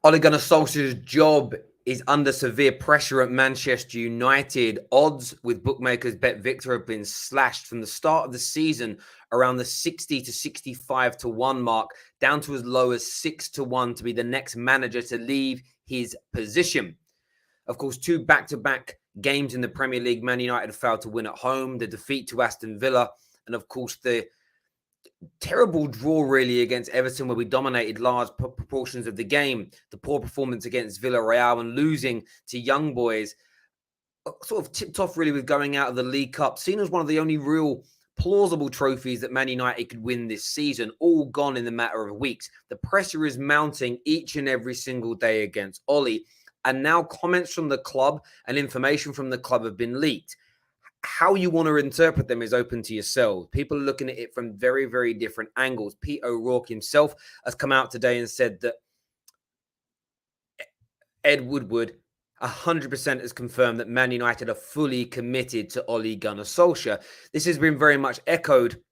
Ole Gunnar Solskjaer's job is under severe pressure at Manchester United. Odds with bookmakers Bet Victor have been slashed from the start of the season around the 60 to 65 to 1 mark down to as low as 6 to 1 to be the next manager to leave his position. Of course, 2 back-to-back games in the Premier League, Man United have failed to win at home, the defeat to Aston Villa, and of course the terrible draw really against Everton where we dominated large proportions of the game, the poor performance against Villarreal and losing to Young Boys, sort of tipped off really with going out of the League Cup, seen as one of the only real plausible trophies that Man United could win this season, all gone in the matter of weeks. The pressure is mounting each and every single day against Ole, and now comments from the club and information from the club have been leaked. How you want to interpret them is open to yourself. People are looking at it from very, very different angles. Pete O'Rourke himself has come out today and said that Ed Woodward 100% has confirmed that Man United are fully committed to Ole Gunnar Solskjaer. This has been very much echoed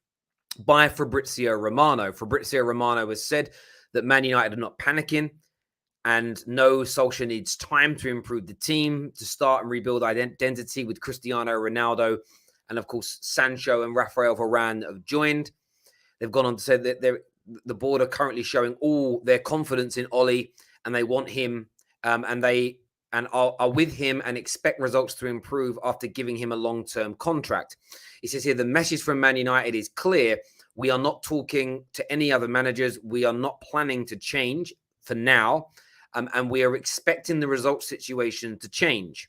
by Fabrizio Romano. Fabrizio Romano has said that Man United are not panicking, and no, Solskjaer needs time to improve the team, to start and rebuild identity with Cristiano Ronaldo, and of course, Sancho and Rafael Varane have joined. They've gone on to say that the board are currently showing all their confidence in Ole, and they want him, and they are with him and expect results to improve after giving him a long-term contract. He says here, the message from Man United is clear. We are not talking to any other managers. We are not planning to change for now. And we are expecting the results situation to change.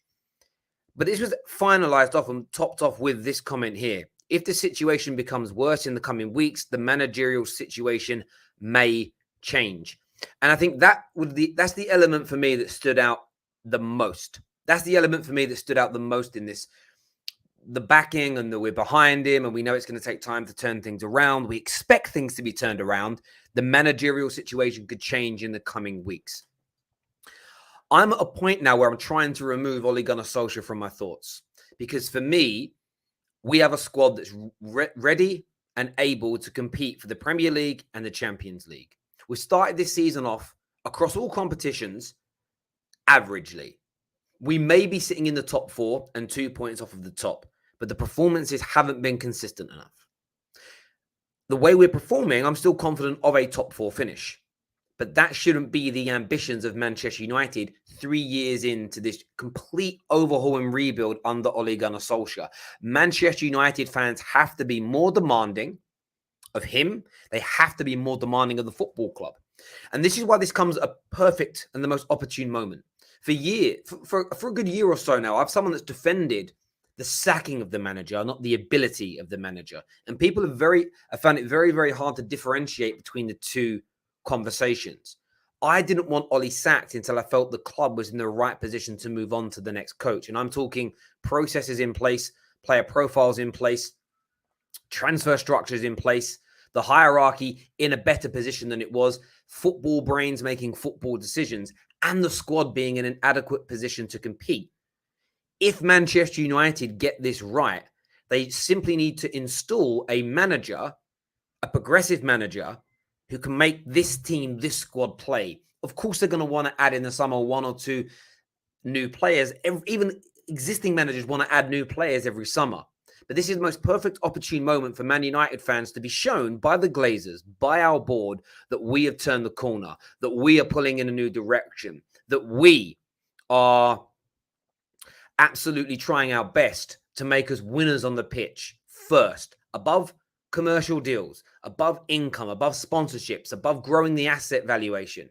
But this was finalized off and topped off with this comment here. If the situation becomes worse in the coming weeks, the managerial situation may change. And I think that's the element for me that stood out the most. That's the element for me that stood out the most in this. The backing and that we're behind him and we know it's going to take time to turn things around. We expect things to be turned around. The managerial situation could change in the coming weeks. I'm at a point now where I'm trying to remove Ole Gunnar Solskjaer from my thoughts. Because for me, we have a squad that's ready and able to compete for the Premier League and the Champions League. We started this season off across all competitions averagely. We may be sitting in the top 4 and 2 points off of the top, but the performances haven't been consistent enough. The way we're performing, I'm still confident of a top 4 finish. But that shouldn't be the ambitions of Manchester United 3 years into this complete overhaul and rebuild under Ole Gunnar Solskjaer. Manchester United fans have to be more demanding of him. They have to be more demanding of the football club. And this is why this comes a perfect and the most opportune moment. For a good year or so now, I have someone that's defended the sacking of the manager, not the ability of the manager. And people have found it very, very hard to differentiate between the two conversations. I didn't want Ole sacked until I felt the club was in the right position to move on to the next coach. And I'm talking processes in place, player profiles in place, transfer structures in place, the hierarchy in a better position than it was, football brains making football decisions, and the squad being in an adequate position to compete. If Manchester United get this right, they simply need to install a manager, a progressive manager, who can make this team, this squad play. Of course, they're going to want to add in the summer 1 or 2 new players. Even existing managers want to add new players every summer. But this is the most perfect opportune moment for Man United fans to be shown by the Glazers, by our board, that we have turned the corner, that we are pulling in a new direction, that we are absolutely trying our best to make us winners on the pitch first, above commercial deals, above income, above sponsorships, above growing the asset valuation,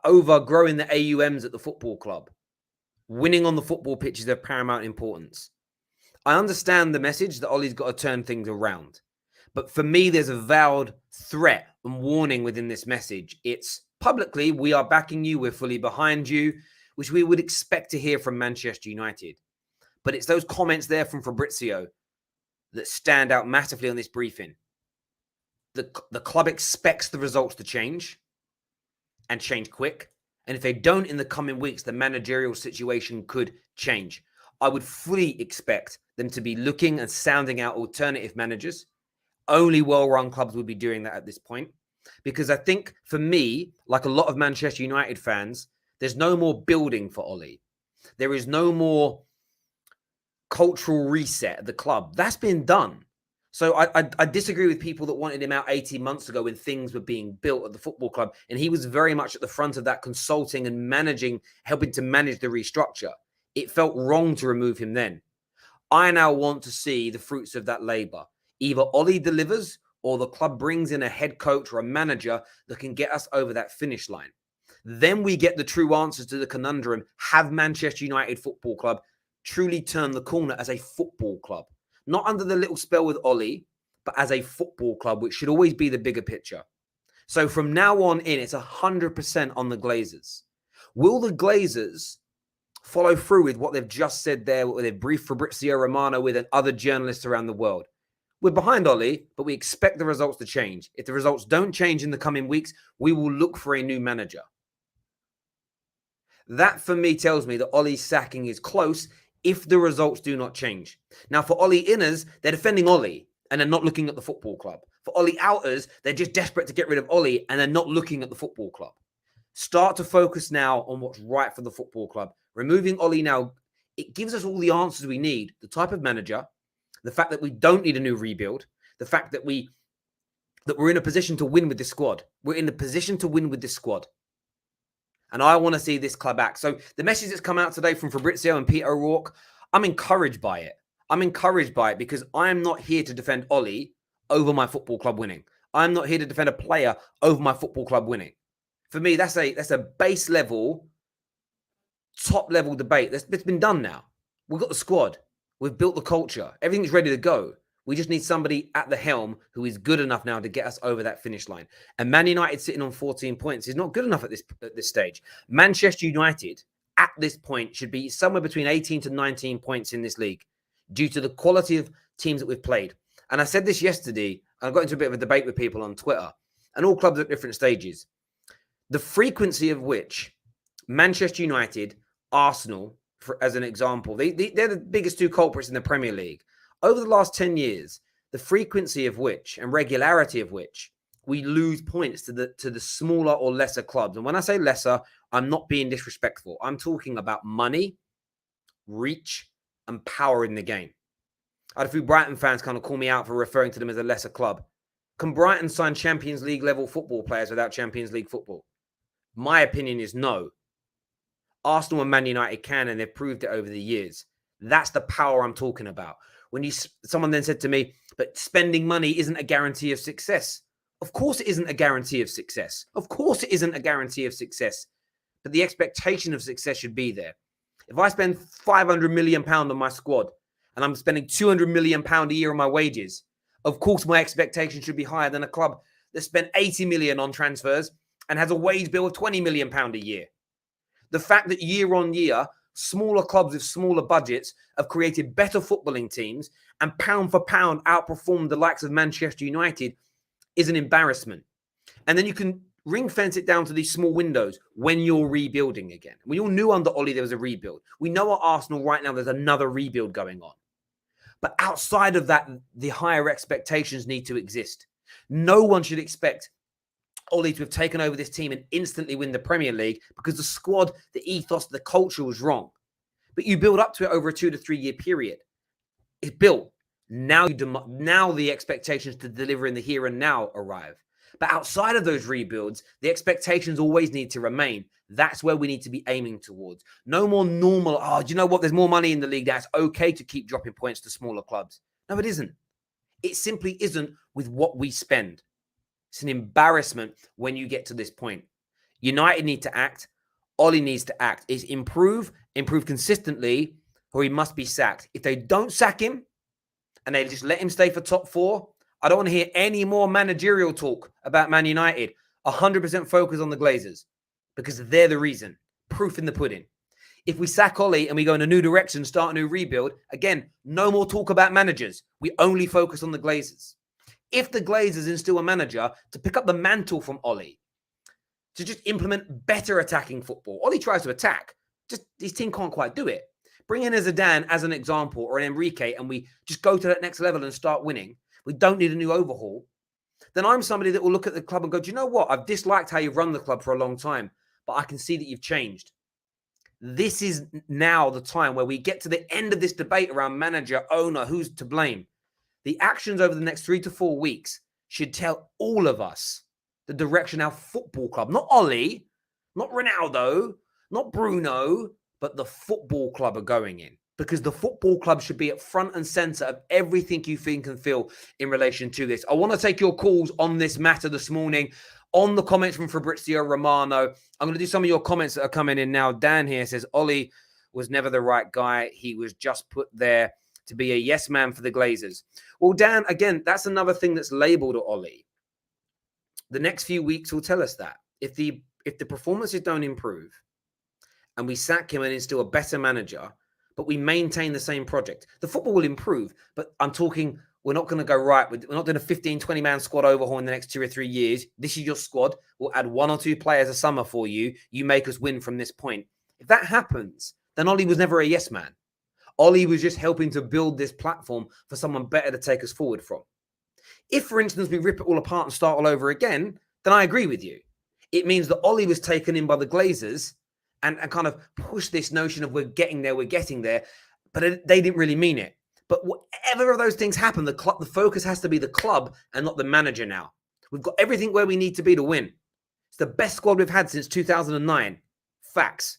over growing the AUMs at the football club. Winning on the football pitch is of paramount importance. I understand the message that Ole's got to turn things around. But for me, there's a vowed threat and warning within this message. It's publicly, we are backing you, we're fully behind you, which we would expect to hear from Manchester United. But it's those comments there from Fabrizio that stand out massively on this briefing. The club expects the results to change and change quick. And if they don't in the coming weeks, the managerial situation could change. I would fully expect them to be looking and sounding out alternative managers. Only well-run clubs would be doing that at this point. Because I think for me, like a lot of Manchester United fans, there's no more building for Ole. There is no more cultural reset at the club. That's been done. So I disagree with people that wanted him out 18 months ago when things were being built at the football club. And he was very much at the front of that, consulting and managing, helping to manage the restructure. It felt wrong to remove him then. I now want to see the fruits of that labor. Either Ole delivers or the club brings in a head coach or a manager that can get us over that finish line. Then we get the true answers to the conundrum. Have Manchester United Football Club truly turned the corner as a football club? Not under the little spell with Ole, but as a football club, which should always be the bigger picture. So from now on in, it's 100% on the Glazers. Will the Glazers follow through with what they've just said there, what they've briefed Fabrizio Romano with and other journalists around the world? We're behind Ole, but we expect the results to change. If the results don't change in the coming weeks, we will look for a new manager. That, for me, tells me that Ole's sacking is close if the results do not change. Now, for Ole inners, they're defending Ole and they're not looking at the football club. For Ole outers, they're just desperate to get rid of Ole and they're not looking at the football club. Start to focus now on what's right for the football club. Removing Ole now, it gives us all the answers we need. The type of manager, the fact that we don't need a new rebuild, the fact that we're in a position to win with this squad. We're in a position to win with this squad. And I want to see this club act. So the message that's come out today from Fabrizio and Peter O'Rourke, I'm encouraged by it. I'm encouraged by it because I'm not here to defend Ole over my football club winning. I'm not here to defend a player over my football club winning. For me, that's a base level, top level debate. It's been done now. We've got the squad. We've built the culture. Everything's ready to go. We just need somebody at the helm who is good enough now to get us over that finish line. And Man United sitting on 14 points is not good enough at this stage. Manchester United at this point should be somewhere between 18 to 19 points in this league due to the quality of teams that we've played. And I said this yesterday. I got into a bit of a debate with people on Twitter, and all clubs at different stages. The frequency of which Manchester United, Arsenal, as an example, they're the biggest two culprits in the Premier League. Over the last 10 years, the frequency of which and regularity of which we lose points to the smaller or lesser clubs. And when I say lesser, I'm not being disrespectful. I'm talking about money, reach, and power in the game. I had a few Brighton fans kind of call me out for referring to them as a lesser club. Can Brighton sign Champions League level football players without Champions League football? My opinion is no. Arsenal and Man United can, and they've proved it over the years. That's the power I'm talking about. When someone then said to me, but spending money isn't a guarantee of success. Of course it isn't a guarantee of success. Of course it isn't a guarantee of success. But the expectation of success should be there. If I spend £500 million on my squad and I'm spending £200 million a year on my wages, of course my expectation should be higher than a club that spent £80 million on transfers and has a wage bill of £20 million a year. The fact that year on year, smaller clubs with smaller budgets have created better footballing teams and pound for pound outperformed the likes of Manchester United is an embarrassment. And then you can ring fence it down to these small windows when you're rebuilding again. We all knew under Ole there was a rebuild. We know at Arsenal right now there's another rebuild going on. But outside of that, the higher expectations need to exist. No one should expect Ole to have taken over this team and instantly win the Premier League because the squad, the ethos, the culture was wrong. But you build up to it over a 2 to 3 year period. It's built. Now the expectations to deliver in the here and now arrive. But outside of those rebuilds, the expectations always need to remain. That's where we need to be aiming towards. No more normal, do you know what? There's more money in the league. That's okay to keep dropping points to smaller clubs. No, it isn't. It simply isn't with what we spend. It's an embarrassment when you get to this point. United need to act. Ole needs to act. It's improve consistently, or he must be sacked. If they don't sack him and they just let him stay for top four, I don't want to hear any more managerial talk about Man United. 100% focus on the Glazers because they're the reason. Proof in the pudding. If we sack Ole and we go in a new direction, start a new rebuild, again, no more talk about managers. We only focus on the Glazers. If the Glazers instill a manager to pick up the mantle from Ole, to just implement better attacking football. Ole tries to attack. Just his team can't quite do it. Bring in a Zidane as an example or an Enrique and we just go to that next level and start winning. We don't need a new overhaul. then I'm somebody that will look at the club and go, do you know what? I've disliked how you've run the club for a long time, but I can see that you've changed. This is now the time where we get to the end of this debate around manager, owner, who's to blame. The actions over the next 3 to 4 weeks should tell all of us the direction our football club, not Ollie, not Ronaldo, not Bruno, but the football club are going in. Because the football club should be at front and center of everything you think and feel in relation to this. I want to take your calls on this matter this morning on the comments from Fabrizio Romano. I'm going to do some of your comments that are coming in now. Dan here says, Ollie was never the right guy. He was just put there to be a yes man for the Glazers. Well, Dan, again, that's another thing that's labeled at Ollie. The next few weeks will tell us that. If the performances don't improve and we sack him and instill a better manager, but we maintain the same project, the football will improve. But I'm talking, we're not going to go right. We're not doing a 15, 20-man squad overhaul in the next 2 or 3 years. This is your squad. We'll add 1 or 2 players a summer for you. You make us win from this point. If that happens, then Ollie was never a yes man. Ollie was just helping to build this platform for someone better to take us forward from. If, for instance, we rip it all apart and start all over again, then I agree with you. It means that Ollie was taken in by the Glazers and kind of pushed this notion of we're getting there, but they didn't really mean it. But whatever of those things happen, the focus has to be the club and not the manager now. We've got everything where we need to be to win. It's the best squad we've had since 2009. Facts.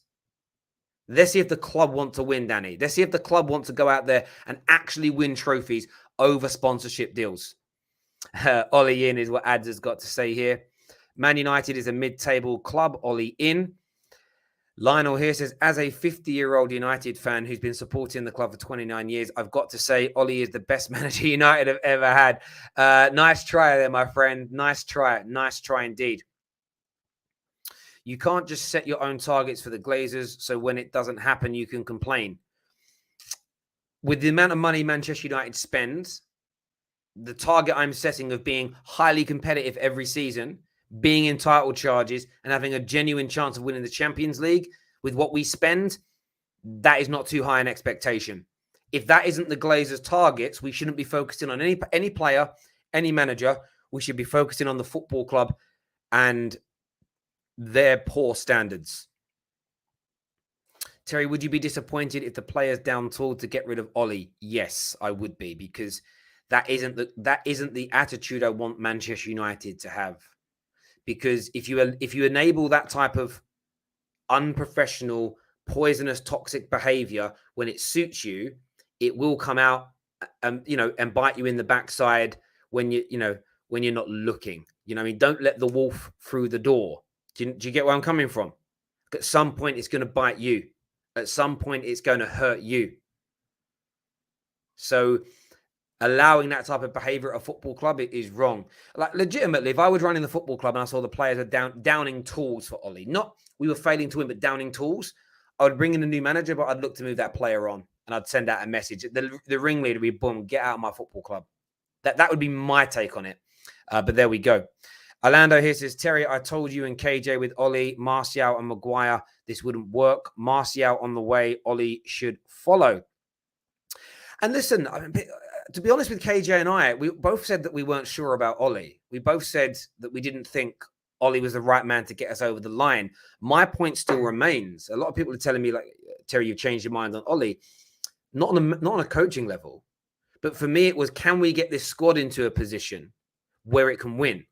Let's see if the club want to win, Danny. Let's see if the club want to go out there and actually win trophies over sponsorship deals. Ollie in is what Ads has got to say here. Man United is a mid-table club. Ollie in. Lionel here says, as a 50-year-old United fan who's been supporting the club for 29 years, I've got to say Ollie is the best manager United have ever had. Nice try there, my friend. Nice try. Nice try indeed. You can't just set your own targets for the Glazers, so when it doesn't happen, you can complain. With the amount of money Manchester United spends, the target I'm setting of being highly competitive every season, being in title charges and having a genuine chance of winning the Champions League with what we spend, that is not too high an expectation. If that isn't the Glazers' targets, we shouldn't be focusing on any player, any manager. We should be focusing on the football club and their poor standards. Terry, would you be disappointed if the players down tooled to get rid of Ollie? Yes, I would be, because that isn't the attitude I want Manchester United to have. Because if you enable that type of unprofessional, poisonous, toxic behavior when it suits you, it will come out and bite you in the backside when you're not looking. You know what I mean? Don't let the wolf through the door. Do you get where I'm coming from? At some point, it's going to bite you. At some point, it's going to hurt you. So allowing that type of behavior at a football club is wrong. Like, legitimately, if I was running the football club and I saw the players are downing tools for Ollie, not we were failing to win, but downing tools, I would bring in a new manager, but I'd look to move that player on and I'd send out a message. The ringleader would be, boom, get out of my football club. That would be my take on it. But there we go. Orlando here says, Terry, I told you and KJ with Ollie, Martial and Maguire, this wouldn't work. Martial on the way, Ollie should follow. And listen, to be honest with KJ and I, we both said that we weren't sure about Ollie. We both said that we didn't think Ollie was the right man to get us over the line. My point still remains. A lot of people are telling me, like, Terry, you've changed your mind on Ollie. Not on a coaching level. But for me, it was, can we get this squad into a position where it can win?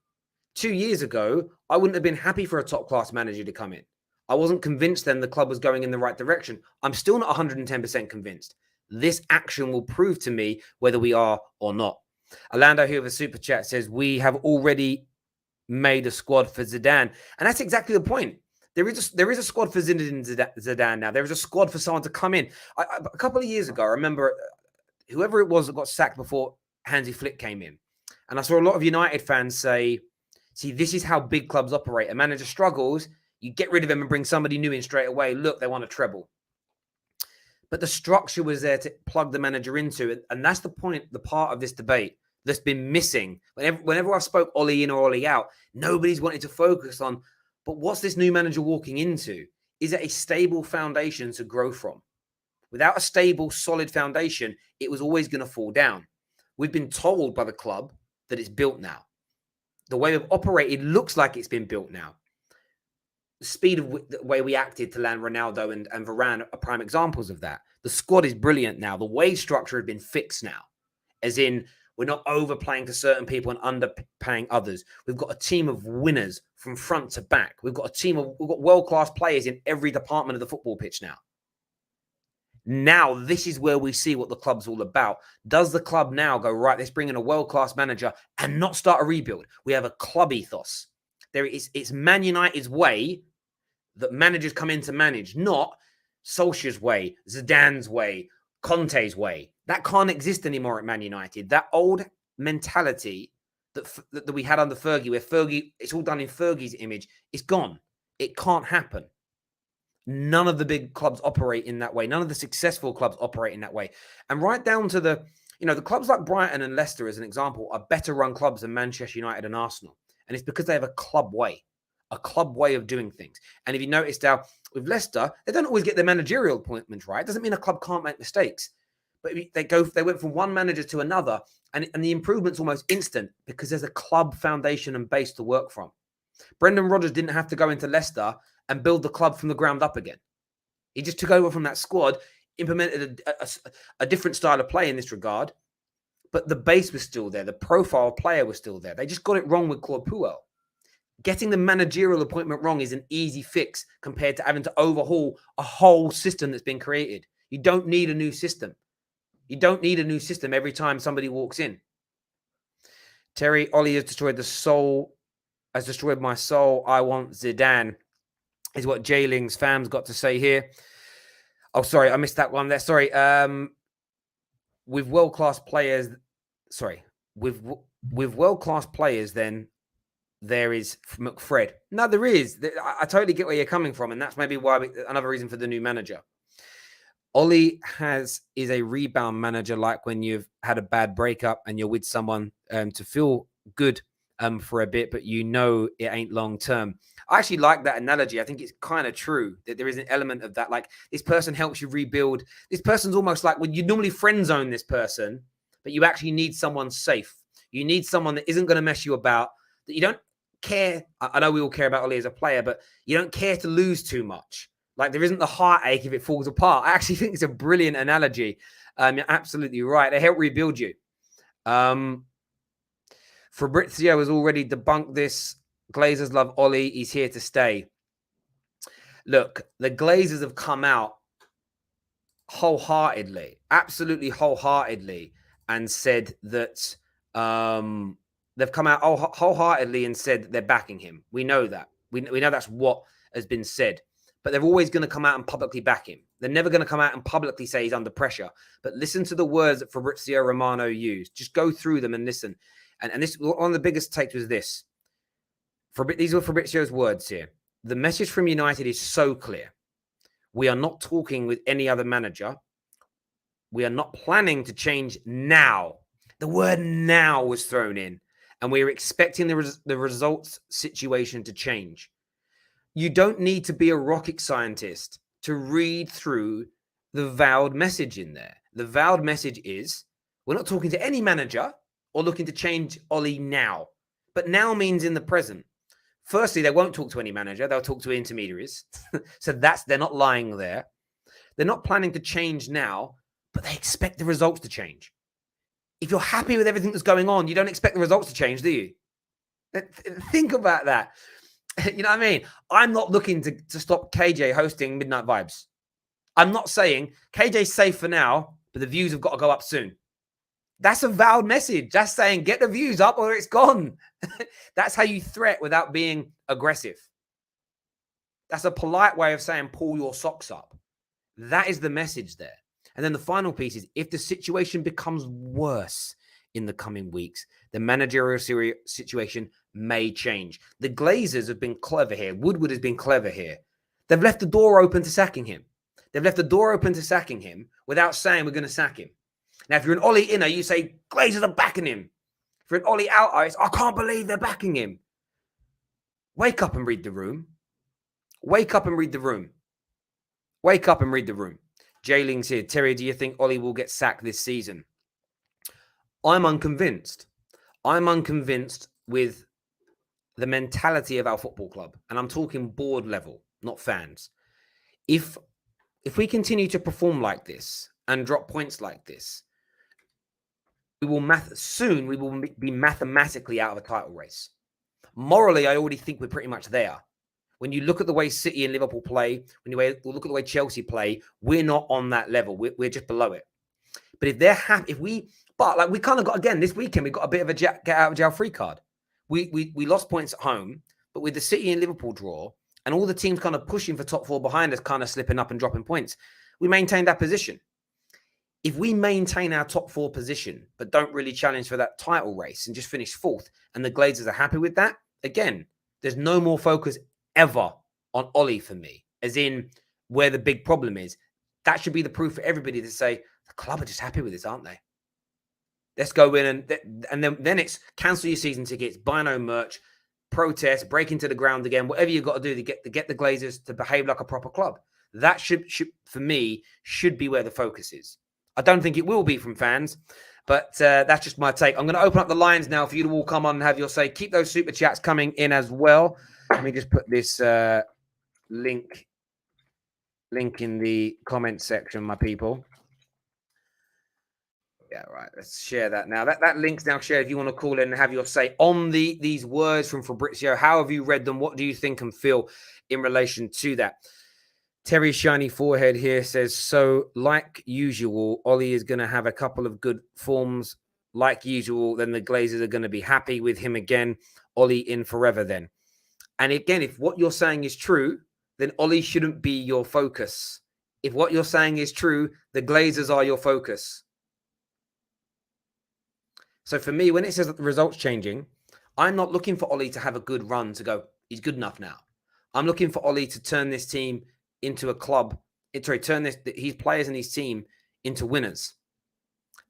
2 years ago, I wouldn't have been happy for a top-class manager to come in. I wasn't convinced then the club was going in the right direction. I'm still not 110% convinced. This action will prove to me whether we are or not. Orlando here with a super chat says, we have already made a squad for Zidane. And that's exactly the point. There is a squad for Zidane now. There is a squad for someone to come in. A couple of years ago, I remember whoever it was that got sacked before Hansi Flick came in. And I saw a lot of United fans say, see, this is how big clubs operate. A manager struggles, you get rid of him and bring somebody new in straight away. Look, they want a treble. But the structure was there to plug the manager into it. And that's the point, the part of this debate that's been missing. Whenever I spoke Ollie in or Ollie out, nobody's wanted to focus on, but what's this new manager walking into? Is it a stable foundation to grow from? Without a stable, solid foundation, it was always going to fall down. We've been told by the club that it's built now. The way we've operated looks like it's been built now. The speed of the way we acted to land Ronaldo and Varane are prime examples of that. The squad is brilliant now. The wage structure has been fixed now, as in we're not overplaying to certain people and underpaying others. We've got a team of winners from front to back. We've got world-class players in every department of the football pitch now. Now, this is where we see what the club's all about. Does the club now go, right, let's bring in a world-class manager and not start a rebuild? We have a club ethos. It's Man United's way that managers come in to manage, not Solskjaer's way, Zidane's way, Conte's way. That can't exist anymore at Man United. That old mentality that we had under Fergie, where Fergie, it's all done in Fergie's image, it's gone. It can't happen. None of the big clubs operate in that way. None of the successful clubs operate in that way. And right down to the clubs like Brighton and Leicester, as an example, are better run clubs than Manchester United and Arsenal. And it's because they have a club way of doing things. And if you notice now, with Leicester, they don't always get their managerial appointments right. It doesn't mean a club can't make mistakes. But they went from one manager to another, and the improvement's almost instant because there's a club foundation and base to work from. Brendan Rodgers didn't have to go into Leicester and build the club from the ground up again. He just took over from that squad, implemented a different style of play in this regard, but the base was still there. The profile player was still there. They just got it wrong with Claude Puel. Getting the managerial appointment wrong is an easy fix compared to having to overhaul a whole system that's been created. You don't need a new system. You don't need a new system every time somebody walks in. Terry, Ollie has destroyed my soul. I want Zidane, is what Jayling's fams got to say here. Oh, sorry, I missed that one there. Sorry. With world-class players, with world-class players, then there is McFred. No, there is. I totally get where you're coming from, and that's maybe why another reason for the new manager. Ollie is a rebound manager, like when you've had a bad breakup and you're with someone to feel good for a bit, but you know it ain't long term. I actually like that analogy. I think it's kind of true that there is an element of that. Like, this person helps you rebuild. This person's almost like when you normally friend zone this person, but you actually need someone safe. You need someone that isn't going to mess you about, that you don't care. I know we all care about Ollie as a player, but you don't care to lose too much. Like, there isn't the heartache if it falls apart. I actually think it's a brilliant analogy. You're absolutely right. They help rebuild you. Fabrizio has already debunked this. Glazers love Ollie. He's here to stay. Look, the Glazers have come out wholeheartedly, absolutely wholeheartedly, and said that they've come out wholeheartedly and said that they're backing him. We know that. We know that's what has been said. But they're always going to come out and publicly back him. They're never going to come out and publicly say he's under pressure. But listen to the words that Fabrizio Romano used. Just go through them and listen. And this, one of the biggest takes was this. These were Fabrizio's words here. The message from United is so clear. We are not talking with any other manager. We are not planning to change now. The word now was thrown in. And we are expecting the results situation to change. You don't need to be a rocket scientist to read through the vowed message in there. The vowed message is, we're not talking to any manager or looking to change Ollie now. But now means in the present. Firstly, they won't talk to any manager. They'll talk to intermediaries. So they're not lying there. They're not planning to change now, but they expect the results to change. If you're happy with everything that's going on, you don't expect the results to change, do you? Think about that. You know what I mean? I'm not looking to stop KJ hosting Midnight Vibes. I'm not saying KJ's safe for now, but the views have got to go up soon. That's a vowed message. That's saying get the views up or it's gone. That's how you threat without being aggressive. That's a polite way of saying pull your socks up. That is the message there. And then the final piece is, if the situation becomes worse in the coming weeks, the managerial situation may change. The Glazers have been clever here. Woodward has been clever here. They've left the door open to sacking him. They've left the door open to sacking him without saying we're going to sack him. Now, if you're an Ollie inner, you say Glazers are backing him. If you're an Ollie outer, it's I can't believe they're backing him. Wake up and read the room. Wake up and read the room. Wake up and read the room. Jayling's here. Terry, do you think Ollie will get sacked this season? I'm unconvinced. I'm unconvinced with the mentality of our football club, and I'm talking board level, not fans. If we continue to perform like this and drop points like this, we will be mathematically out of a title race. Morally, I already think we're pretty much there. When you look at the way City and Liverpool play, when you look at the way Chelsea play, we're not on that level. We're just below it. But if they're happy, we kind of got, again, this weekend, we got a bit of a get out of jail free card. We lost points at home, but with the City and Liverpool draw and all the teams kind of pushing for top four behind us, kind of slipping up and dropping points, we maintained that position. If we maintain our top four position, but don't really challenge for that title race and just finish fourth, and the Glazers are happy with that, again, there's no more focus ever on Ole for me, as in where the big problem is. That should be the proof for everybody to say, the club are just happy with this, aren't they? Let's go in and then it's cancel your season tickets, buy no merch, protest, break into the ground again, whatever you've got to do to get the Glazers to behave like a proper club. That should for me, should be where the focus is. I don't think it will be from fans, but that's just my take. I'm going to open up the lines now for you to all come on and have your say. Keep those super chats coming in as well. Let me just put this link in the comment section, my people. Yeah, right. Let's share that now. That link's now shared if you want to call in and have your say on these words from Fabrizio. How have you read them? What do you think and feel in relation to that? Terry Shiny Forehead here says, so like usual, Ole is going to have a couple of good forms. Like usual, then the Glazers are going to be happy with him again. Ole in forever then. And again, if what you're saying is true, then Ole shouldn't be your focus. If what you're saying is true, the Glazers are your focus. So for me, when it says that the results changing, I'm not looking for Ole to have a good run to go, he's good enough now. I'm looking for Ole to turn this team into a club, turn his players and his team into winners.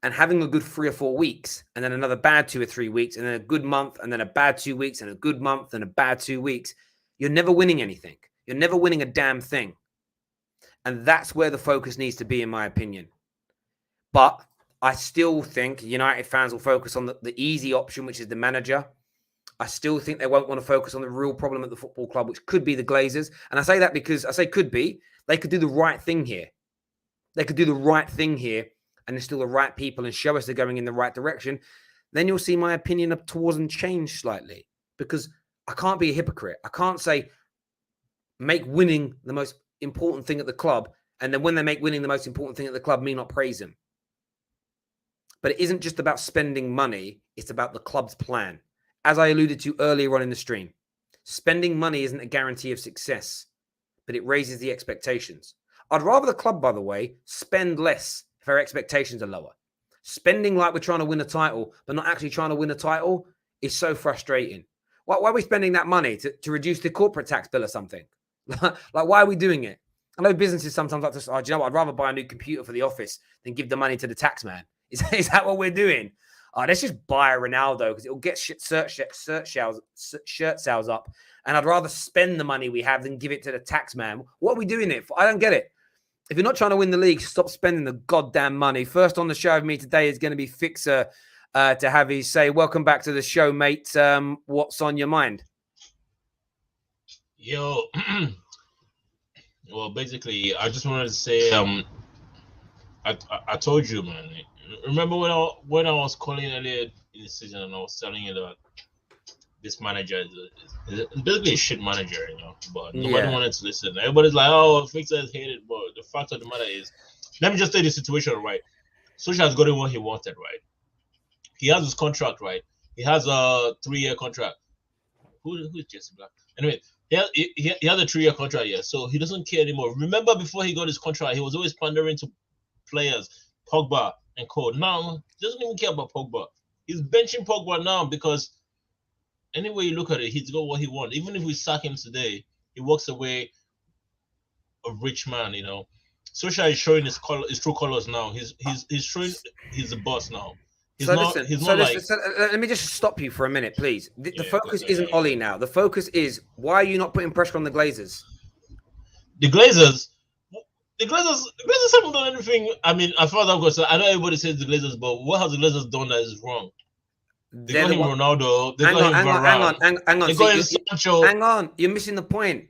And having a good 3 or 4 weeks, and then another bad 2 or 3 weeks, and then a good month, and then a bad 2 weeks, and a good month, and a bad 2 weeks, you're never winning anything. You're never winning a damn thing. And that's where the focus needs to be, in my opinion. But I still think United fans will focus on the easy option, which is the manager. I still think they won't want to focus on the real problem at the football club, which could be the Glazers. And I say that because I say could be. They could do the right thing here. They could do the right thing here and instill the right people and show us they're going in the right direction. Then you'll see my opinion up towards and change slightly, because I can't be a hypocrite. I can't say make winning the most important thing at the club, and then when they make winning the most important thing at the club, me not praise them. But it isn't just about spending money. It's about the club's plan. As I alluded to earlier on in the stream, spending money isn't a guarantee of success, but it raises the expectations. I'd rather the club, by the way, spend less if our expectations are lower. Spending like we're trying to win a title, but not actually trying to win a title is so frustrating. Why are we spending that money to reduce the corporate tax bill or something? Like, why are we doing it? I know businesses sometimes like to say, do you know what? I'd rather buy a new computer for the office than give the money to the tax man. Is that what we're doing? Let's just buy a Ronaldo because it'll get shirt sales up. And I'd rather spend the money we have than give it to the tax man. What are we doing it for? I don't get it. If you're not trying to win the league, stop spending the goddamn money. First on the show with me today is going to be Fixer to have his say. Welcome back to the show, mate. What's on your mind? Yo, well, basically, I just wanted to say, I told you, man. Remember when I was calling earlier in the season and I was telling you that this manager is basically a shit manager, but nobody wanted to listen. Everybody's like, oh, Fixer is hated, but the fact of the matter is, let me just tell you the situation, right? Solskjaer has gotten what he wanted, right? He has his contract, right? He has a 3-year contract. Who is Jesse Black? Anyway, he has a 3-year contract, yeah, so he doesn't care anymore. Remember before he got his contract, he was always pandering to players, Pogba and co. Now, he doesn't even care about Pogba. He's benching Pogba now because anyway you look at it, he's got what he wants. Even if we sack him today, he walks away a rich man, Solskjaer is showing his true colors now. He's showing he's the boss now. Let me just stop you for a minute, please. The focus isn't Ole now. The focus is, why are you not putting pressure on the Glazers? The Glazers haven't done anything. I mean, as far as I'm concerned, I know everybody says the Glazers, but what has the Glazers done that is wrong? They got him Ronaldo. They got him Varane. Hang on. They got him Sancho. Hang on. You're missing the point.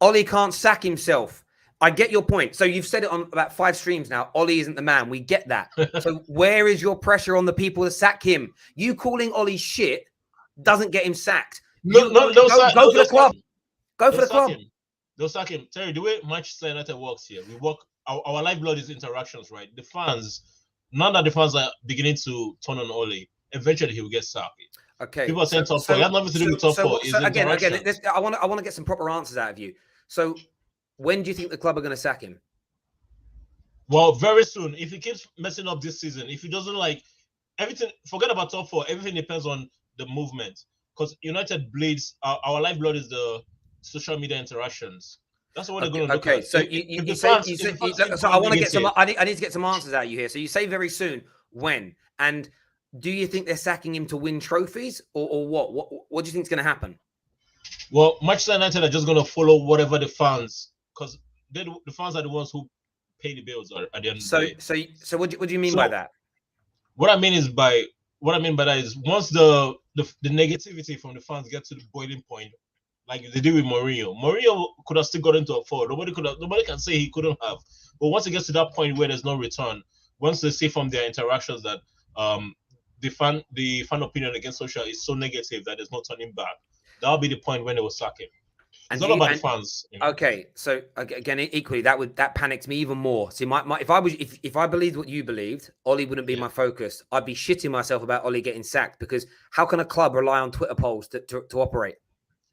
Ole can't sack himself. I get your point. So you've said it on about 5 streams now. Ole isn't the man. We get that. So where is your pressure on the people to sack him? You calling Ole shit doesn't get him sacked. Go to the club. Go for the club. They'll sack him. Terry, the way Manchester United works here, we work. Our lifeblood is interactions, right? The fans. Now that the fans are beginning to turn on Ole, eventually he will get sacked. Okay. People are saying top 4. It has nothing to do with top 4. Again, I want to get some proper answers out of you. So, when do you think the club are going to sack him? Well, very soon. If he keeps messing up this season, if he doesn't like everything, forget about top 4. Everything depends on the movement. Because United bleeds. Our lifeblood is the social media interactions. That's what they're going to look at. So so I want to get some. I need to get some answers out of you here. So you say very soon. When? And do you think they're sacking him to win trophies, or what? What do you think is going to happen? Well, Manchester United are just going to follow whatever the fans, because the fans are the ones who pay the bills at the end of the day. So what do you mean by that? What I mean by that is once the negativity from the fans get to the boiling point, like they did with Mourinho could have still gotten to a 4. Nobody can say he couldn't have. But once it gets to that point where there's no return, once they see from their interactions that the fan opinion against Solskjaer is so negative that there's no turning back, that'll be the point when they will sack him. It's all about the fans. You know? Okay, so again, equally that panics me even more. See, if I believed what you believed, Ole wouldn't be my focus. I'd be shitting myself about Ole getting sacked, because how can a club rely on Twitter polls to operate?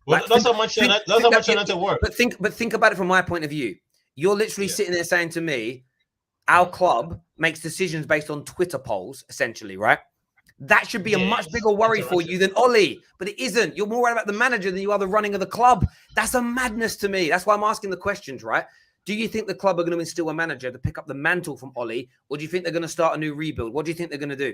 Well, that's how much United work. But think about it from my point of view. You're literally sitting there saying to me, our club makes decisions based on Twitter polls, essentially, right? That should be a much bigger worry for you than Ole, but it isn't. You're more worried about the manager than you are the running of the club. That's a madness to me. That's why I'm asking the questions, right? Do you think the club are going to instill a manager to pick up the mantle from Ole, or do you think they're going to start a new rebuild? What do you think they're going to do?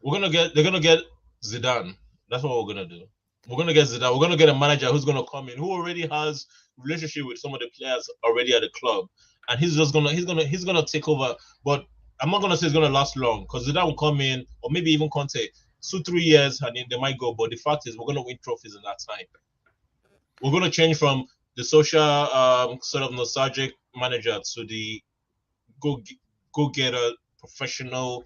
They're going to get Zidane. That's what we're going to do. We're going to get Zidane. We're going to get a manager who's going to come in, who already has relationship with some of the players already at the club, and he's going to take over. But I'm not going to say it's going to last long, because Zidane will come in, or maybe even Conte, 2-3 years, and then they might go. But the fact is, we're going to win trophies in that time. We're going to change from the social sort of nostalgic manager to the go-getter, professional,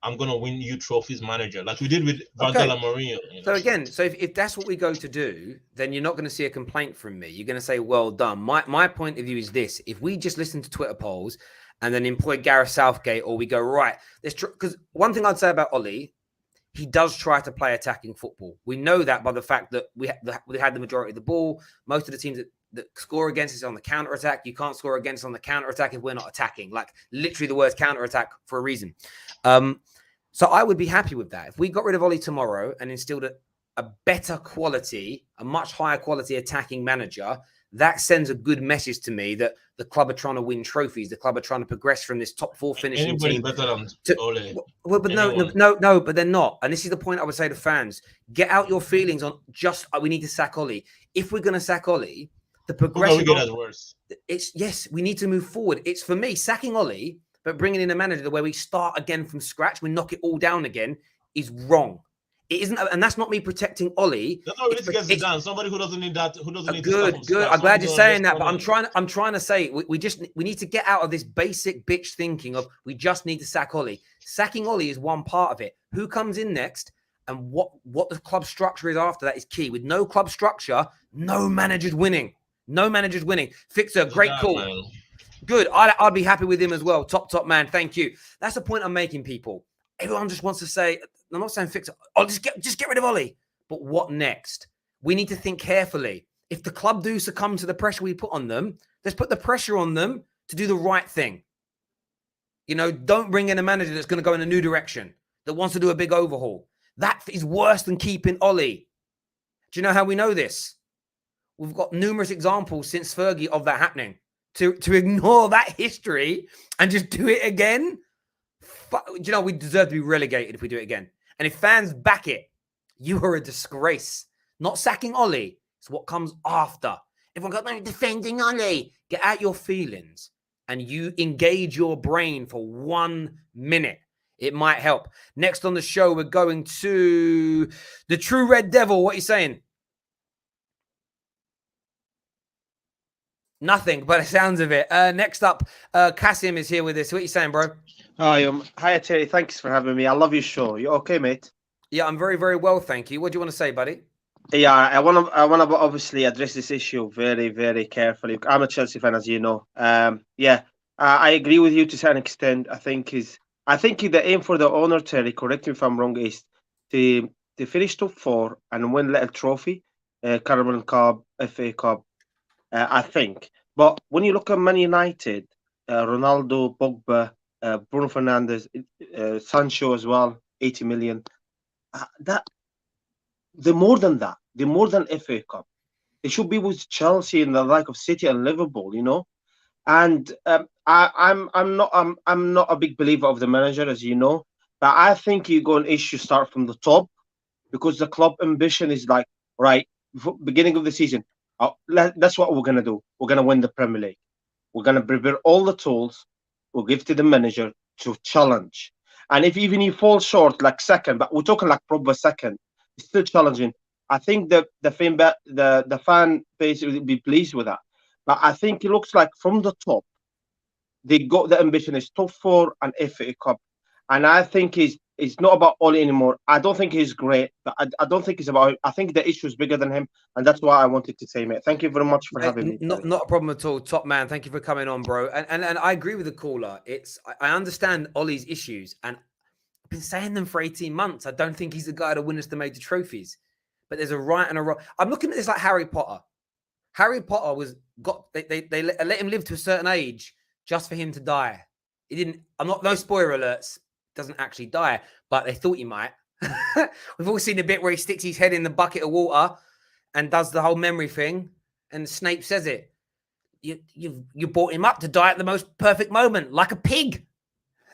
I'm going to win you trophies manager, like we did with Van Gaal and Mourinho. You know? So again, if that's what we go to do, then you're not going to see a complaint from me. You're going to say, well done. My point of view is this. If we just listen to Twitter polls and then employ Gareth Southgate, or we go, right, because one thing I'd say about Ole, he does try to play attacking football. We know that by the fact that we had the majority of the ball. Most of the teams that score against us on the counter-attack. You can't score against us on the counter-attack if we're not attacking. Like, literally the word counter-attack for a reason. So I would be happy with that. If we got rid of Ole tomorrow and instilled a better quality, a much higher quality attacking manager, that sends a good message to me that the club are trying to win trophies. The club are trying to progress from this top 4 finishing team. Better than Ole. Well, but no, but they're not. And this is the point I would say to fans. Get out your feelings on we need to sack Ole. If we're going to sack Ole, the progression... worse. Yes, we need to move forward. It's, for me, sacking Ole, but bringing in a manager where we start again from scratch, we knock it all down again, is wrong. It isn't, and that's not me protecting Ole. That's not really to get Zidane. Somebody who doesn't need that. Who doesn't need good. I'm glad you're saying that, but I'm trying to say we need to get out of this basic bitch thinking of we just need to sack Ole. Sacking Ole is one part of it. Who comes in next, and what the club structure is after that is key. With no club structure, no manager's winning. No manager's winning. Fixer, great call. Man. Good. I'd be happy with him as well. Top man. Thank you. That's the point I'm making, people. Everyone just wants to say, I'm not saying fix it. Oh, just get rid of Ole. But what next? We need to think carefully. If the club do succumb to the pressure we put on them, let's put the pressure on them to do the right thing. You know, don't bring in a manager that's going to go in a new direction, that wants to do a big overhaul. That is worse than keeping Ole. Do you know how we know this? We've got numerous examples since Fergie of that happening. To ignore that history and just do it again, do you know, we deserve to be relegated if we do it again. And if fans back it, you are a disgrace. Not sacking Ole. It's what comes after. Everyone goes, I'm defending Ole. Get out your feelings and you engage your brain for 1 minute. It might help. Next on the show, we're going to the True Red Devil. What are you saying? Nothing, but it sounds of it. Next up, Kasim is here with us. What are you saying, bro? Hi, Terry. Thanks for having me. I love your show. You okay, mate? Yeah, I'm very, very well, thank you. What do you want to say, buddy? Yeah, I want to obviously address this issue very, very carefully. I'm a Chelsea fan, as you know. I agree with you to some extent. I think the aim for the owner, Terry, correct me if I'm wrong, is to finish top four and win little trophy, Carabao Cup, FA Cup. I think. But when you look at Man United, Ronaldo, Pogba, Bruno Fernandes, Sancho as well, 80 million. That the more than that, the more than FA Cup. They should be with Chelsea and the like of City and Liverpool, you know. And I'm not a big believer of the manager, as you know. But I think you go an issue start from the top because the club ambition is like right beginning of the season. That's what we're gonna do. We're gonna win the Premier League. We're gonna prepare all the tools. We'll give to the manager to challenge. And if even you fall short, like second, but we're talking like proper second, it's still challenging. I think the fan base will be pleased with that. But I think it looks like from the top, they got the ambition is top four and FA Cup. And I think it's not about Ole anymore. I don't think he's great, but I don't think it's about him. I think the issue is bigger than him, and that's why I wanted to say, mate. Thank you very much for having me. Not a problem at all. Top man, thank you for coming on, bro. And I agree with the caller. I understand Ole's issues, and I've been saying them for 18 months. I don't think he's the guy to win us the major trophies. But there's a right and a wrong. I'm looking at this like Harry Potter. Harry Potter they let him live to a certain age just for him to die. He didn't. No spoiler alerts. Doesn't actually die, but they thought he might. We've all seen the bit where he sticks his head in the bucket of water and does the whole memory thing, and Snape says it. You brought him up to die at the most perfect moment, like a pig.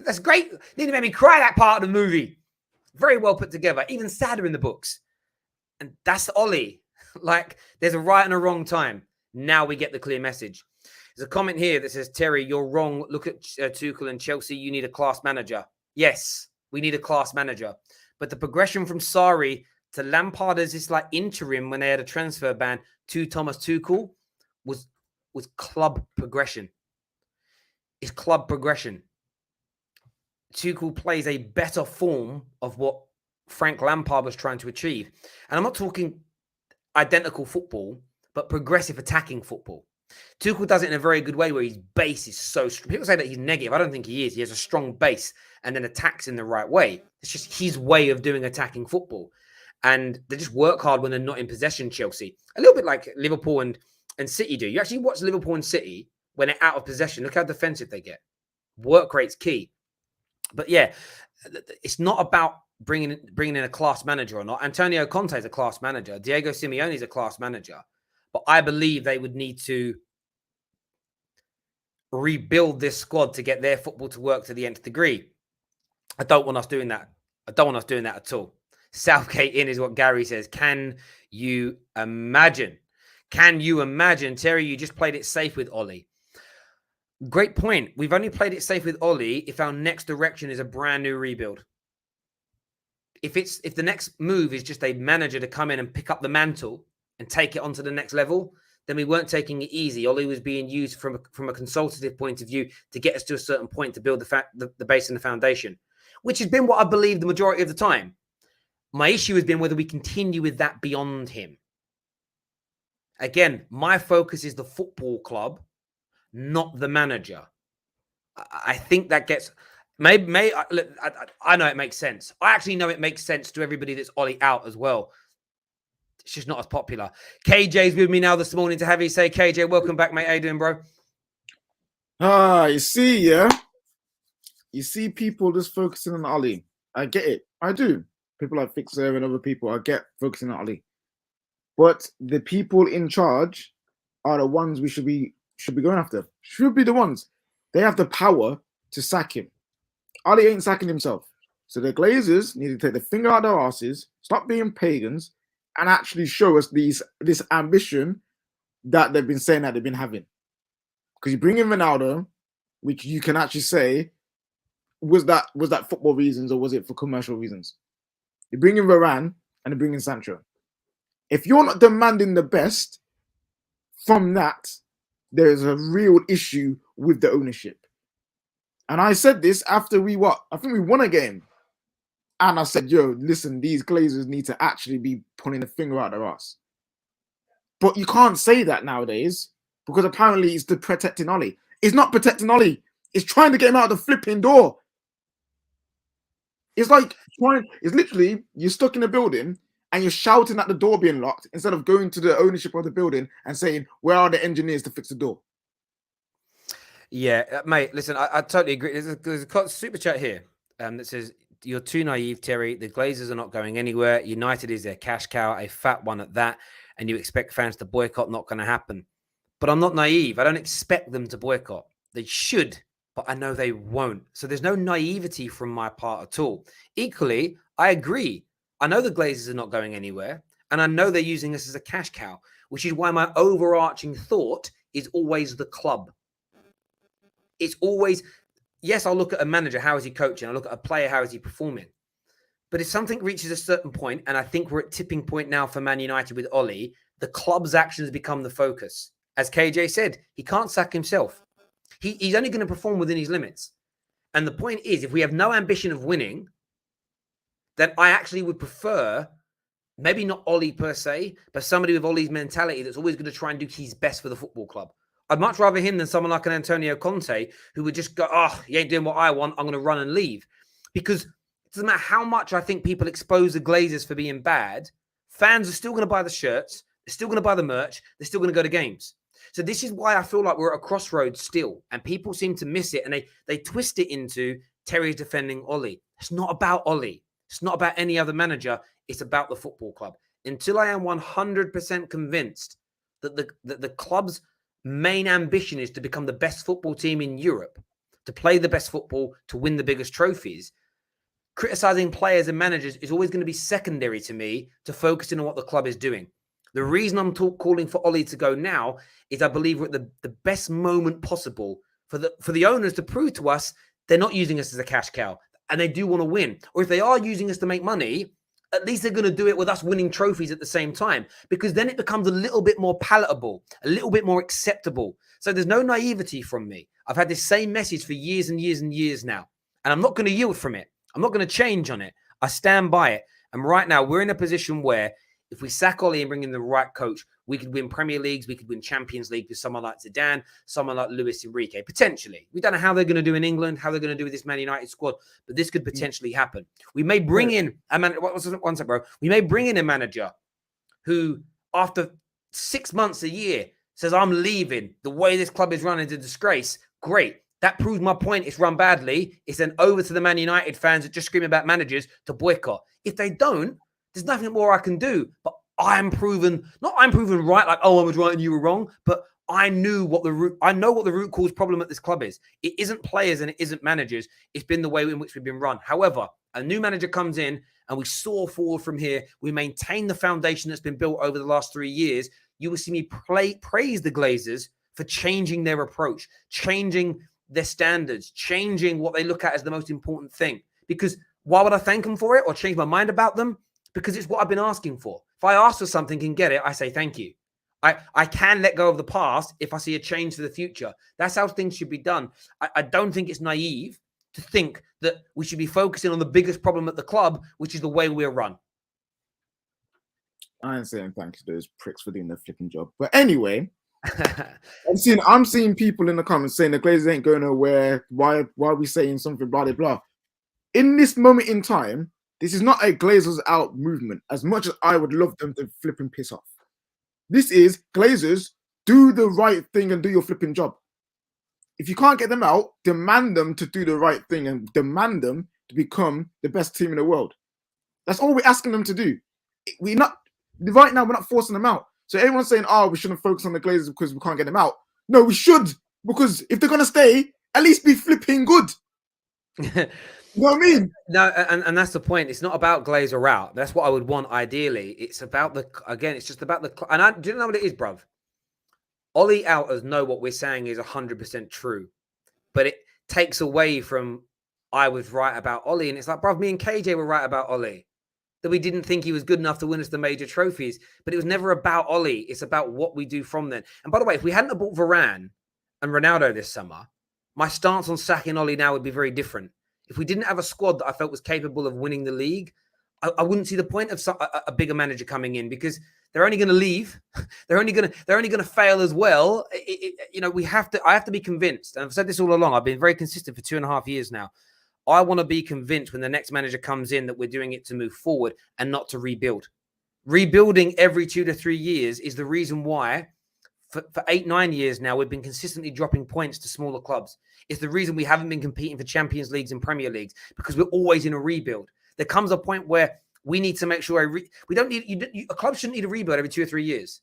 That's great. Nearly made me cry, that part of the movie. Very well put together, even sadder in the books. And that's Ole. Like, there's a right and a wrong time. Now we get the clear message. There's a comment here that says, Terry, you're wrong. Look at Tuchel and Chelsea. You need a class manager. Yes, we need a class manager. But the progression from Sarri to Lampard as this like interim when they had a transfer ban to Thomas Tuchel was club progression. It's club progression. Tuchel plays a better form of what Frank Lampard was trying to achieve. And I'm not talking identical football, but progressive attacking football. Tuchel does it in a very good way where his base is so strong. People say that he's negative. I don't think he is. He has a strong base and then attacks in the right way. It's just his way of doing attacking football. And they just work hard when they're not in possession, Chelsea. A little bit like Liverpool and City do. You actually watch Liverpool and City when they're out of possession. Look how defensive they get. Work rate's key. But yeah, it's not about bringing in a class manager or not. Antonio Conte is a class manager. Diego Simeone is a class manager. But I believe they would need to rebuild this squad to get their football to work to the nth degree. I don't want us doing that. I don't want us doing that at all. Southgate in is what Gary says. Can you imagine? Can you imagine? Terry, you just played it safe with Ole. Great point. We've only played it safe with Ole if our next direction is a brand new rebuild. If the next move is just a manager to come in and pick up the mantle and take it on to the next level, then we weren't taking it easy. Ole was being used from a consultative point of view to get us to a certain point to build the base and the foundation, which has been what I believe the majority of the time. My issue has been whether we continue with that beyond him. Again, my focus is the football club, not the manager. I think that gets... Maybe I know it makes sense. I actually know it makes sense to everybody that's Ole out as well. It's just not as popular. KJ's with me now this morning to have you say, KJ, welcome back, mate. How you doing, bro? You see people just focusing on Ole. I get it. I do. People like Fixer and other people, I get focusing on Ole. But the people in charge are the ones we should be going after. Should be the ones. They have the power to sack him. Ole ain't sacking himself. So the Glazers need to take the finger out of their asses, stop being pagans, and actually show us this ambition that they've been saying that they've been having. Because you bring in Ronaldo, which you can actually say was that football reasons or was it for commercial reasons? You bring in Varane and you bring in Sancho. If you're not demanding the best from that, there is a real issue with the ownership. And I said this after I think we won a game. And I said, yo, listen, these Glazers need to actually be pulling the finger out their ass. But you can't say that nowadays because apparently it's the protecting Ollie. It's not protecting Ollie. It's trying to get him out of the flipping door. It's like it's literally you're stuck in a building and you're shouting at the door being locked instead of going to the ownership of the building and saying, where are the engineers to fix the door? Yeah, mate, listen, I totally agree. There's a super chat here that says, you're too naive, Terry. The Glazers are not going anywhere. United is their cash cow, a fat one at that. And you expect fans to boycott, not going to happen. But I'm not naive. I don't expect them to boycott. They should, but I know they won't. So there's no naivety from my part at all. Equally, I agree. I know the Glazers are not going anywhere. And I know they're using us as a cash cow, which is why my overarching thought is always the club. It's always, yes, I'll look at a manager, how is he coaching? I'll look at a player, how is he performing? But if something reaches a certain point, and I think we're at tipping point now for Man United with Ole, the club's actions become the focus. As KJ said, he can't sack himself. He's only going to perform within his limits. And the point is, if we have no ambition of winning, then I actually would prefer, maybe not Ole per se, but somebody with Ole's mentality that's always going to try and do his best for the football club. I'd much rather him than someone like an Antonio Conte who would just go, oh, you ain't doing what I want, I'm going to run and leave. Because it doesn't matter how much I think people expose the Glazers for being bad, fans are still going to buy the shirts, they're still going to buy the merch, they're still going to go to games. So this is why I feel like we're at a crossroads still, and people seem to miss it, and they twist it into Terry's defending Ole. It's not about Ole. It's not about any other manager. It's about the football club. Until I am 100% convinced that the club's main ambition is to become the best football team in Europe, to play the best football, to win the biggest trophies, criticizing players and managers is always going to be secondary to me to focusing on what the club is doing. The reason I'm calling for Ole to go now is I believe we're at the best moment possible for the owners to prove to us they're not using us as a cash cow and they do want to win. Or if they are using us to make money, at least they're going to do it with us winning trophies at the same time, because then it becomes a little bit more palatable, a little bit more acceptable. So there's no naivety from me. I've had this same message for years and years and years now, and I'm not going to yield from it. I'm not going to change on it. I stand by it. And right now we're in a position where if we sack Ole and bring in the right coach, we could win Premier Leagues, we could win Champions League with someone like Zidane, someone like Luis Enrique, potentially. We don't know how they're going to do in England, how they're going to do with this Man United squad, but this could potentially happen. We may bring in a man. One sec, bro. We may bring in a manager who, after 6 months, a year, says, I'm leaving. The way this club is run is a disgrace. Great. That proves my point. It's run badly. It's then over to the Man United fans that just scream about managers to boycott. If they don't, there's nothing more I can do. But I'm proven right, like, oh, I was right and you were wrong. But I know what the root cause problem at this club is. It isn't players and it isn't managers. It's been the way in which we've been run. However, a new manager comes in and we soar forward from here. We maintain the foundation that's been built over the last 3 years. You will see me praise the Glazers for changing their approach, changing their standards, changing what they look at as the most important thing. Because why would I thank them for it or change my mind about them? Because it's what I've been asking for. If I ask for something and get it, I say thank you. I can let go of the past if I see a change for the future. That's how things should be done. I don't think it's naive to think that we should be focusing on the biggest problem at the club, which is the way we're run. I ain't saying thanks to those pricks for doing their flipping job. But anyway, I'm seeing people in the comments saying the Glazers ain't going nowhere. Why are we saying something, blah, blah, blah. In this moment in time, this is not a Glazers out movement, as much as I would love them to flip and piss off. This is Glazers, do the right thing and do your flipping job. If you can't get them out, demand them to do the right thing and demand them to become the best team in the world. That's all we're asking them to do. Right now, we're not forcing them out. So everyone's saying, oh, we shouldn't focus on the Glazers because we can't get them out. No, we should, because if they're going to stay, at least be flipping good. You know what I mean? No, and that's the point. It's not about Glazer out. That's what I would want ideally. It's about it's just about the, and do you know what it is, bruv? Ole outers know what we're saying is 100% true, but it takes away from I was right about Ole. And it's like, bruv, me and KJ were right about Ole. That we didn't think he was good enough to win us the major trophies. But it was never about Ole. It's about what we do from then. And by the way, if we hadn't have bought Varane and Ronaldo this summer, my stance on sacking Ole now would be very different. If we didn't have a squad that I felt was capable of winning the league, I wouldn't see the point of a bigger manager coming in, because they're only going to leave. They're only going to fail as well. I have to be convinced. And I've said this all along. I've been very consistent for 2.5 years now. I want to be convinced when the next manager comes in that we're doing it to move forward and not to rebuild. Rebuilding every 2 to 3 years is the reason why for 8-9 years now we've been consistently dropping points to smaller clubs. It's the reason we haven't been competing for Champions Leagues and Premier Leagues, because we're always in a rebuild. There comes a point where we need to make sure a club shouldn't need a rebuild every 2 or 3 years.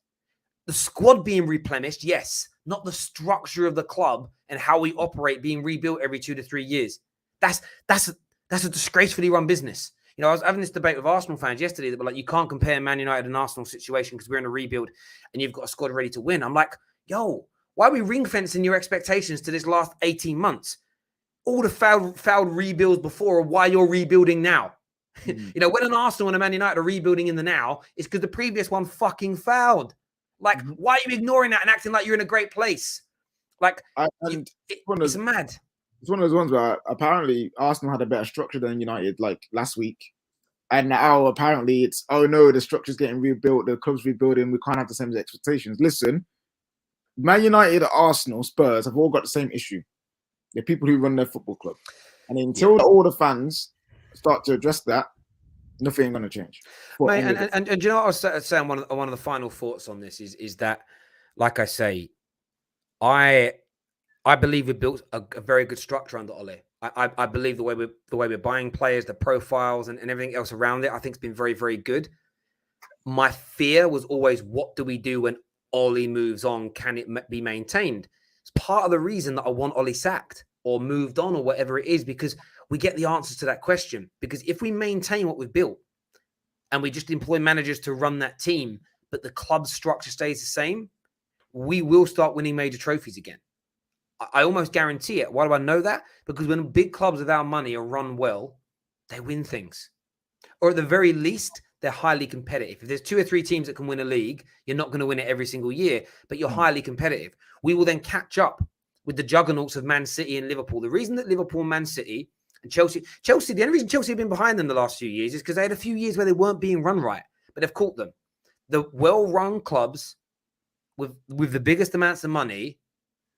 The squad being replenished, yes, not the structure of the club and how we operate being rebuilt every 2 to 3 years. That's a disgracefully run business. You know, I was having this debate with Arsenal fans yesterday that were like, you can't compare Man United and Arsenal situation because we're in a rebuild and you've got a squad ready to win. I'm like, yo, why are we ring fencing your expectations to this last 18 months? All the failed rebuilds before, or why you're rebuilding now. You know, when an Arsenal and a Man United are rebuilding in the now, it's because the previous one fucking failed. Like, why are you ignoring that and acting like you're in a great place? Like, it's mad. It's one of those ones where apparently Arsenal had a better structure than United like last week. And now apparently it's, oh no, the structure's getting rebuilt, the club's rebuilding, we can't have the same expectations. Listen, Man United, Arsenal, Spurs have all got the same issue. They're people who run their football club. And until all the fans start to address that, nothing going to change. Mate, and you know what I was saying, one of the final thoughts on this is that, like I say, I believe we built a very good structure under Ole. I believe the way we're buying players, the profiles, and everything else around it, I think it's been very, very good. My fear was always, what do we do when Ole moves on? Can it be maintained? It's part of the reason that I want Ole sacked or moved on or whatever it is, because we get the answers to that question. Because if we maintain what we've built and we just employ managers to run that team, but the club structure stays the same, we will start winning major trophies again. I almost guarantee it. Why do I know that? Because when big clubs with our money are run well, they win things. Or at the very least, they're highly competitive. If there's 2 or 3 teams that can win a league, you're not going to win it every single year, but you're highly competitive. We will then catch up with the juggernauts of Man City and Liverpool. The reason that Liverpool, Man City, and Chelsea, the only reason Chelsea have been behind them the last few years is because they had a few years where they weren't being run right, but they've caught them. The well-run clubs with the biggest amounts of money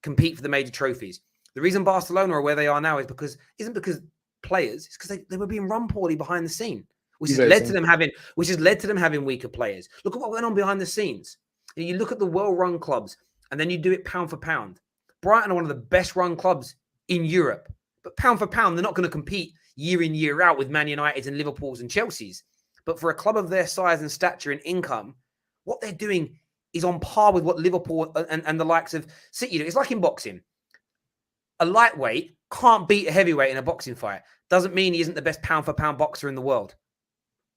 compete for the major trophies. The reason Barcelona are where they are now isn't because players, it's because they were being run poorly behind the scene, which has led to them having weaker players. Look at what went on behind the scenes. You look at the well-run clubs, and then you do it pound for pound. Brighton are one of the best-run clubs in Europe, but pound for pound, they're not going to compete year in, year out with Man Uniteds and Liverpools and Chelseas. But for a club of their size and stature and income, what they're doing is on par with what Liverpool and the likes of City do. It's like in boxing. A lightweight can't beat a heavyweight in a boxing fight. Doesn't mean he isn't the best pound-for-pound boxer in the world.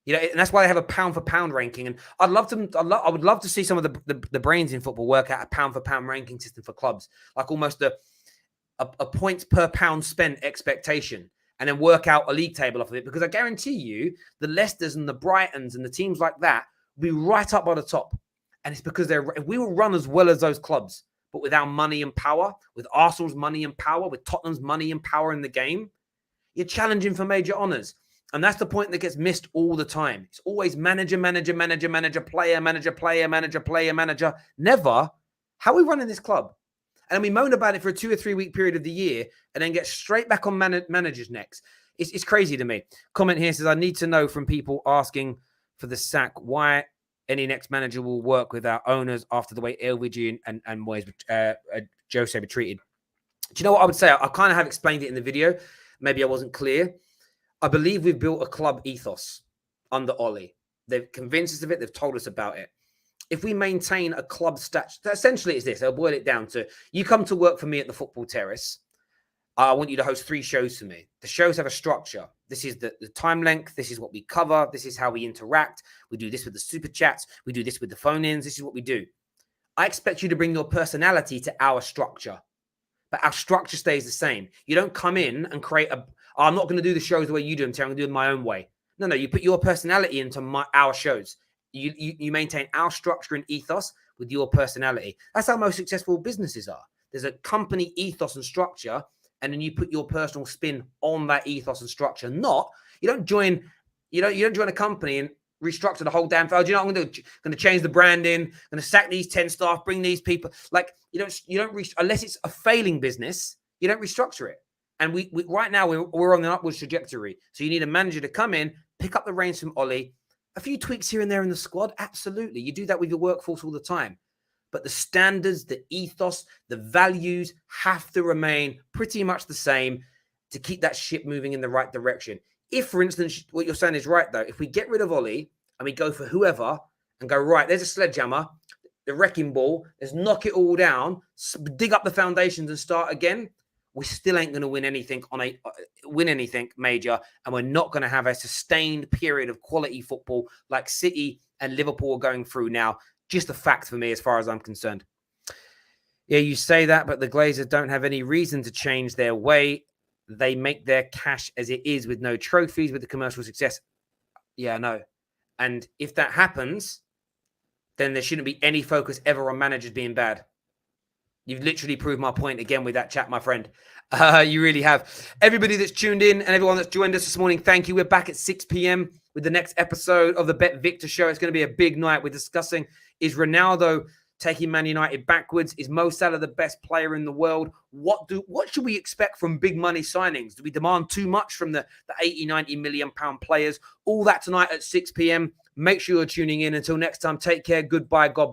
You know, and that's why they have a pound-for-pound ranking. And I would love to see some of the brains in football work out a pound-for-pound ranking system for clubs, like almost a points per pound spent expectation, and then work out a league table off of it. Because I guarantee you, the Leicesters and the Brightons and the teams like that will be right up by the top. And it's because we will run as well as those clubs, but with our money and power, with Arsenal's money and power, with Tottenham's money and power in the game, you're challenging for major honours. And that's the point that gets missed all the time. It's always manager, player, manager. Never, how are we running this club? And then we moan about it for a 2 or 3 week period of the year and then get straight back on managers' necks. It's crazy to me. Comment here says, I need to know from people asking for the sack why any next manager will work with our owners after the way LVG and Jose were treated. Do you know what I would say? I kind of have explained it in the video. Maybe I wasn't clear. I believe we've built a club ethos under Ole. They've convinced us of it. They've told us about it. If we maintain a club stature, essentially it's this. I'll boil it down to, you come to work for me at the Football Terrace. I want you to host 3 shows for me. The shows have a structure. This is the time length. This is what we cover. This is how we interact. We do this with the super chats. We do this with the phone-ins. This is what we do. I expect you to bring your personality to our structure, but our structure stays the same. You don't come in and create Oh, I'm not going to do the shows the way you do them, Terry. I'm going to do it my own way. No, you put your personality into our shows. You maintain our structure and ethos with your personality. That's how most successful businesses are. There's a company ethos and structure, and then you put your personal spin on that ethos and structure. You don't join a company and restructure the whole damn thing. Oh, do you know what I'm going to change the branding, going to sack these 10 staff, bring these people. Like, you don't unless it's a failing business, you don't restructure it. And we right now we're on an upwards trajectory. So you need a manager to come in, pick up the reins from Ollie. A few tweaks here and there in the squad, absolutely. You do that with your workforce all the time. But the standards, the ethos, the values have to remain pretty much the same to keep that ship moving in the right direction. If, for instance, what you're saying is right, though, if we get rid of Ollie and we go for whoever and go, right, there's a sledgehammer, the wrecking ball, let's knock it all down, dig up the foundations and start again, we still ain't going to win anything major, and we're not going to have a sustained period of quality football like City and Liverpool are going through now. Just a fact for me as far as I'm concerned. Yeah, you say that, but the Glazers don't have any reason to change their way. They make their cash as it is with no trophies, with the commercial success. Yeah, I know. And if that happens, then there shouldn't be any focus ever on managers being bad. You've literally proved my point again with that chat, my friend. You really have. Everybody that's tuned in and everyone that's joined us this morning, thank you. We're back at 6 p.m. with the next episode of the Bet Victor Show. It's going to be a big night. We're discussing, is Ronaldo taking Man United backwards? Is Mo Salah the best player in the world? What should we expect from big money signings? Do we demand too much from the 80, 90 million pound players? All that tonight at 6 p.m. Make sure you're tuning in. Until next time, take care. Goodbye. God